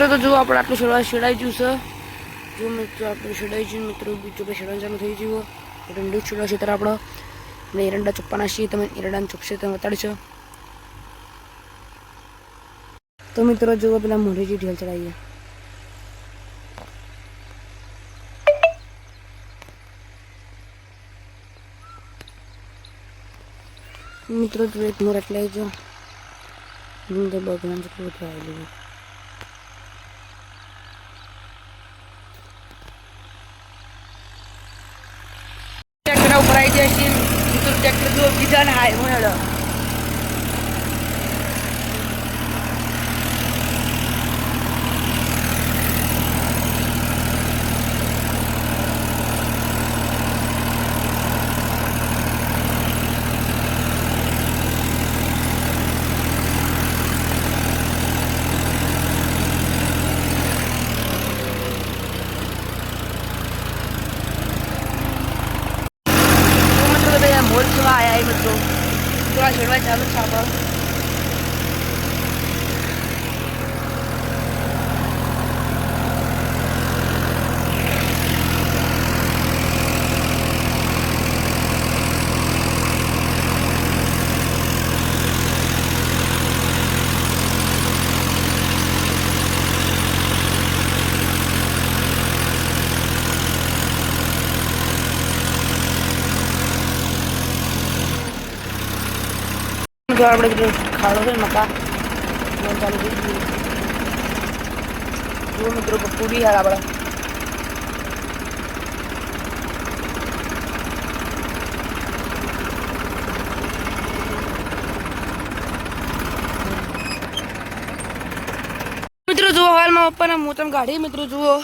મિત્રો તો જો આપણે આટલું શેડાઈ ગયું છે। જો મિત્રો આપણે શેડાઈ ગયું મિત્રો બીજું આપણે શેડાઈ ચાલુ થઈ ગયું। એરંડો છેડો છે ત્યારે આપણે અને એરંડા ચોપ્પાના છીએ તમે એરંડાને ચોપશે તમે બતાડશો। તો મિત્રો જો પેલા મોઢેજી ઢેલ ચડાવીએ મિત્રો જો એક મોર એટલે જો તો ભગવાન જેટલું બધું આવેલું ટ્રેક્ટર ઉપર આવી જાય છે મિત્રો ટ્રેક્ટર જો બીજા ને હાય મોડો मोर सुबह आया है मित्रों थोड़ा छेड़वा चालू छापा जो આપણે ખાડો છે મકા ચાલુ થઈ ગયું જો મિત્રો પૂરી હાલ આપણે મિત્રો જો હાલમાં પપ્પાના મોતમ ગાડી મિત્રો જુઓ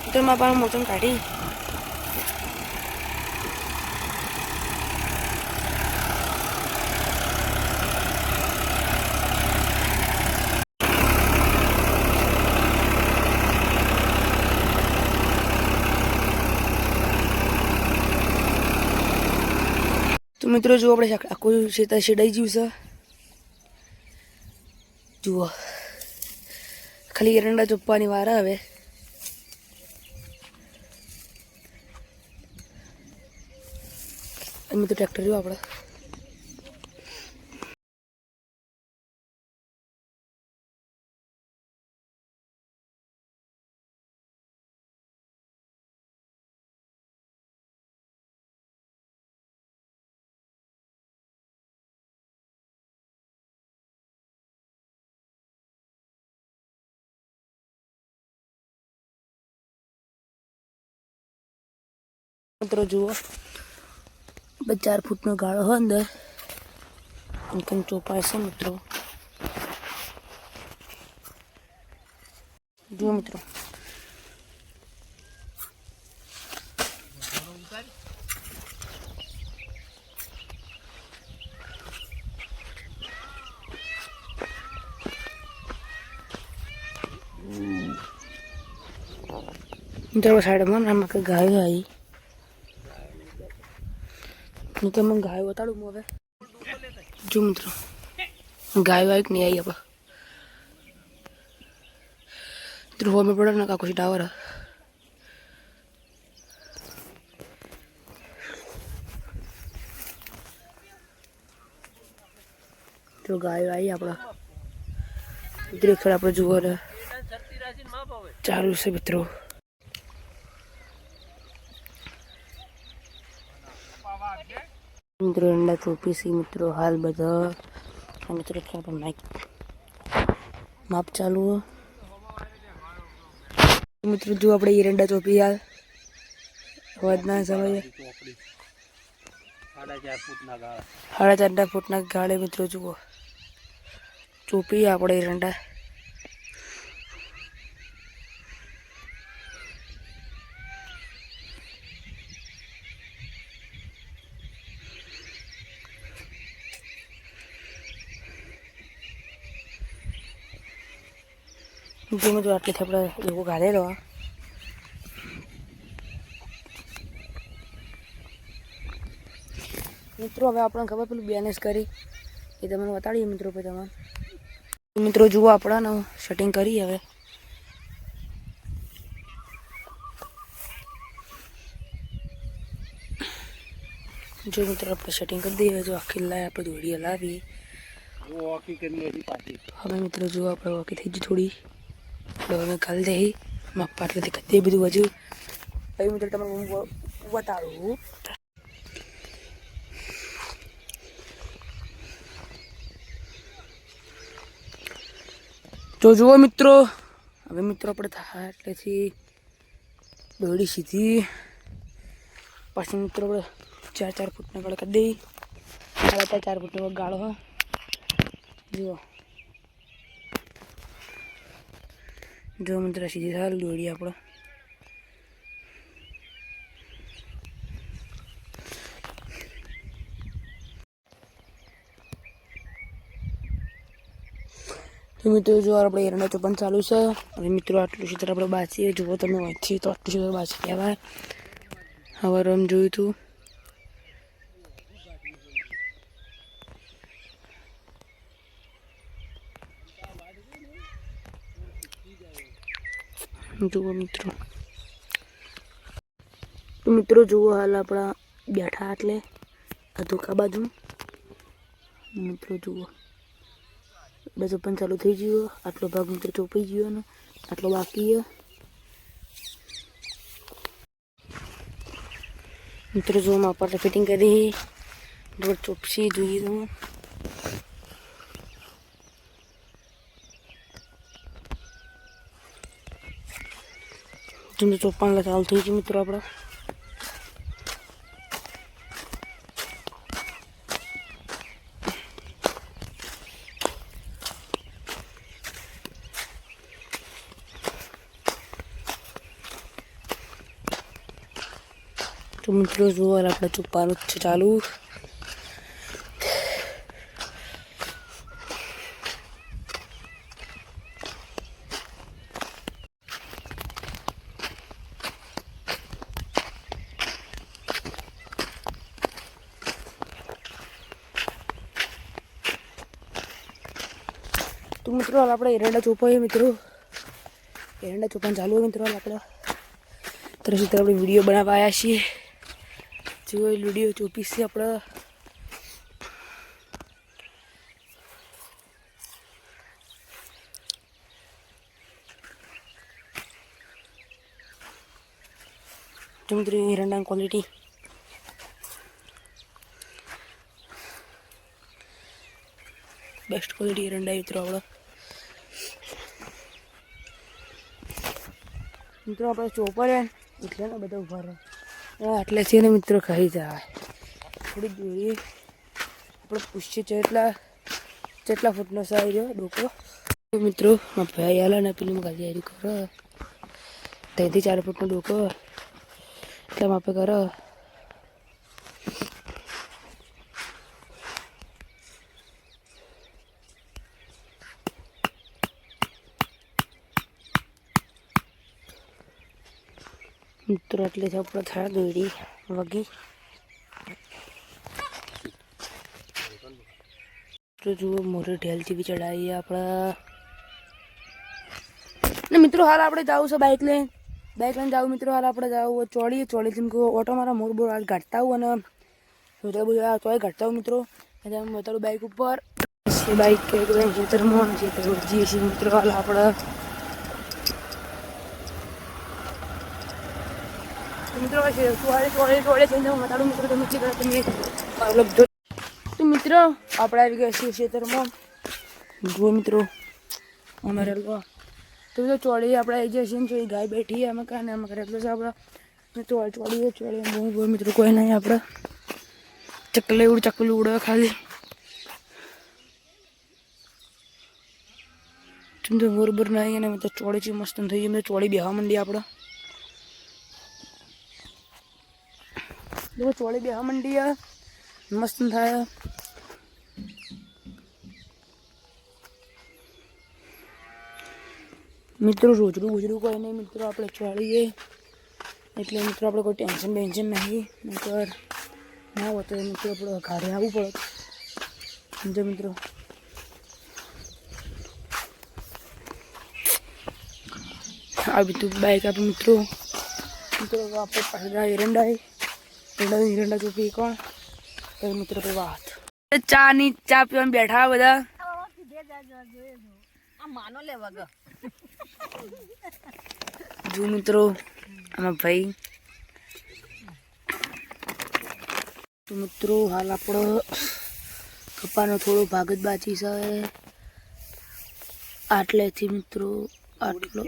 મિત્રોમાં પપ્પાના મોતમ ગાડી तो मित्रों जो अपने आखू क्षेत्र शेडाई गयु है जुओ खाली एरंडा चोप्पानी वार हवे मित्रों ट्रेक्टर जो आपड़ा मित्रों जुओ 4 फूट नो गाड़ो है अंदर इनकम चौपाई से मित्रों जुओ मित्रों मित्रों साइड में हम गाय आई तो मैं गाय बताड़ू हमें जो मित्रों गाय वाय नहीं आई अब मित्रों में पड़ा ना का कुछ टावर है तो गाय आई अपना इधर थोड़ा आप जुओ चालू से मित्रों मित्रों एरंडा चोपी सी मित्रों हाल बधा मित्रों थोड़ा माइक माप चालू है मित्रों जो अपने एरंडा चोपी हाल वजना समय 4.5 फूटना गाड़े मित्रों जुओ चोपी अपने एरंडा जो मैं जो आटली थपड़ा एवं गालेलो मित्रों हमें आपने खबर पेलू बैलेंस करी ये तमने बताड़ीए मित्रों पे तमाम મિત્રો જુઓ આપણાને સેટિંગ કરી હવે जो मित्र आप सेटिंग कर दी है जो आखिर लाए आप दौड़ी हलावी हमें मित्र जो आप वॉकी थी थोड़ी हमें खाल दे पाटले दिखते બધું હજુ ભાઈ મિત્ર તમે હું બતાડું તો જુઓ મિત્રો હવે મિત્રો આપણે થાય એટલેથી દોડી સીધી પાછી મિત્રો આપણે 4 ફૂટના ગાળો કરી દઈ 4 ફૂટનો ગાળો હા જુઓ જો મિત્ર સીધી સારું દોડી આપણે તો મિત્રો જો આપણે એરંડા ચોપન ચાલુ છે અને મિત્રો આટલું ક્ષેત્ર આપણે બાચીએ જુઓ તમે અહીંથી તો આટલું ક્ષેત્ર બાચી કહેવાય હવે રમ જોયું હતું જુઓ મિત્રો તો મિત્રો જુઓ હાલ આપણા બેઠા એટલે અધોકા બાજુ મિત્રો જુઓ બે ચોપન ચાલુ થઈ ગયો આટલો ભાગ મિત્રો ચોપાઈ ગયો ને આટલો બાકી છે મિત્રો જો આપણે ફિટિંગ કરી દોડ ચોપસી જોઈએ તમે ચોપાન ચાલુ થઈ ગયું મિત્રો આપણે तो मित्रों जो આપણે ચોપાનું છે ચાલુ तो मित्रों हाल આપણે એરંડા ચોપાઈએ મિત્રો એરંડા ચોપાન ચાલુ હોય મિત્રો હાલ આપણે તરફ આપણે વિડીયો બનાવવા આવ્યા છીએ जो वीडियो चौपीस से अपना मित्र एरंडा क्वालिटी बेस्ट क्वालिटी एरंडा मित्रों अपना मित्रों अपने चोपर है એટલે ને બધા ઉભા રહે એટલે છે ને મિત્રો ખાઈ જાય થોડી દોરી આપણે પૂછીએ કેટલા ફૂટનો સાઈ રહ્યો ડોકો મિત્રો ભાઈ આલા ને પેલું ગાડી આરી કરો 3 થી 4 ફૂટનો ડોકો એટલે માપે કરો મિત્રો એટલે જ આપણે થયા દોડી વગી તો જુઓ મોરે ઢેલથી બી ચડાવીએ આપણા ને મિત્રો હાલ આપણે જાવું છે બાઇક લઈને જાવું મિત્રો હાલ આપણે જાવું ચોળી ઓટો મારા મોર બોર આજ ગાંઠતા આવું અને મિત્રો બધું ચોય ગાંઠતા આવું મિત્રો એટલે હું બતાડું બાઇક ઉપર બાઇક ખેતરમાં જઈએ છીએ મિત્રો હાલ આપણે મિત્રો થોડે જઈને હું બતાડું મિત્રો તમે તો મિત્રો આપણે આવી ગયા છીએ ખેતરમાં જુઓ મિત્રો અમારે તો મિત્રો ચોળી આપણે આવી જઈએ છીએ તો ગાય બેઠી અમે કાને અમે કરે એટલું છે આપણે ચોળી બહુ મિત્રો કોઈ નહીં આપણે ચકલું ઉડે ખાલી તો બરોબર નહીં અને મિત્રો ચોળી છે મસ્ત થઈ ગઈ ચોળી બેહવા માંડી આપણે देखो चौड़ी बेहा मंडी है मस्त था मित्रों रोजरू कोई नहीं मित्रों आप चौड़ीए એટલે મિત્રો આપણે કોઈ ટેન્શન નહીં નકર ના હોતો મિત્રો આપણે ઘરે આવવું પડે સમજો મિત્રો આ બધું બાઈક આપે મિત્રો મિત્રો આપણે પાછળ એરંડા ચોપી કોણ મિત્રો વાત ચા પીવાનું બેઠા બધા જો મિત્રો આમાં ભાઈ તો મિત્રો હાલ આપણો કપાનો થોડો ભાગ જ બાકી છે આટલેથી મિત્રો આટલો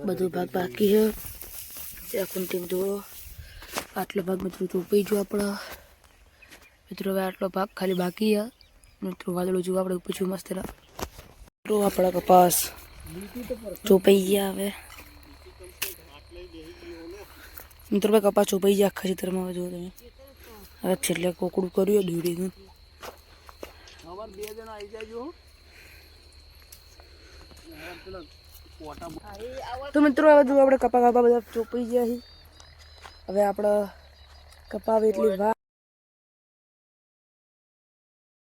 બધો ભાગ બાકી છે આખું જુઓ આટલો ભાગ મિત્રો ચોપાઈ ગયો આપણો મિત્રો હવે આટલો ભાગ ખાલી બાકી છે મિત્રો વાદળો જુઓ આપણે પૂછ્યું મસ્ત મિત્રો આપણા કપાસ ચોપાઈ ગયા હવે મિત્રો ભાઈ કપાસ ચોપાઈ ગયા આખા ચિત્રમાં જુઓ તમે હવે છેલ્લે કોકડું કર્યું દોડીનું તો મિત્રો હવે જો આપણે કપા બધા ચોપાઈ ગયા હવે આપણે કપાવે એટલી વાર